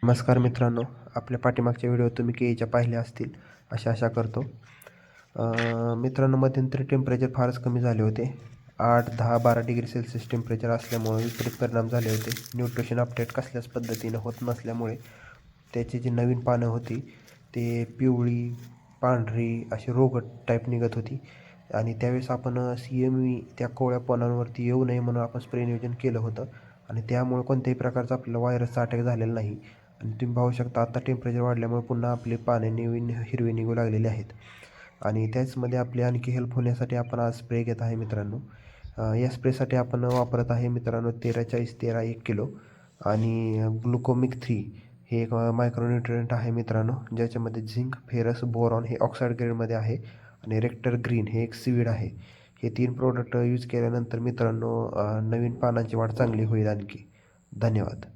नमस्कार मित्रांनो, आपल्या पाठीमागच्या व्हिडिओ तुम्ही केळीच्या पाहिल्या असतील अशी आशा करतो. मित्रांनो, मध्यंतरी टेम्परेचर फारच कमी झाले होते. 8, 10, 12 डिग्री सेल्सिअस टेम्परेचर असल्यामुळे विपरीत परिणाम झाले होते. न्यूट्रिशन अपडेट कसल्याच पद्धतीनं होत नसल्यामुळे त्याची जी नवीन पानं होती ते पिवळी, पांढरी अशी रोगट टाईप निघत होती आणि त्यावेळेस आपण CME त्या कोवळ्या पानांवरती येऊ नये म्हणून आपण स्प्रे नियोजन केलं होतं आणि त्यामुळे कोणत्याही प्रकारचा आपल्याला व्हायरसचा अटॅक झालेला नाही. आणि तुम्ही पाहू शकता आता टेम्परेचर वाढल्यामुळे पुन्हा आपले पाने नवीन हिरवे निघू लागलेले आहेत. आणि त्याचमध्ये आपली आणखी हेल्प होण्यासाठी आपण आज स्प्रे घेत आहे मित्रांनो. या स्प्रेसाठी आपण वापरत आहे मित्रांनो 13-40-13 1 किलो आणि ग्लुकोमिक 3 हे एक मायक्रोन्युट्रिएंट आहे मित्रांनो, ज्याच्यामध्ये झिंक, फेरस, बोरॉन हे ऑक्साईड ग्रेडमध्ये आहे आणि रेक्टर ग्रीन हे एक सीवीड आहे. हे 3 प्रोडक्ट यूज केल्यानंतर मित्रांनो नवीन पानांची वाढ चांगली होईल आणखी. धन्यवाद.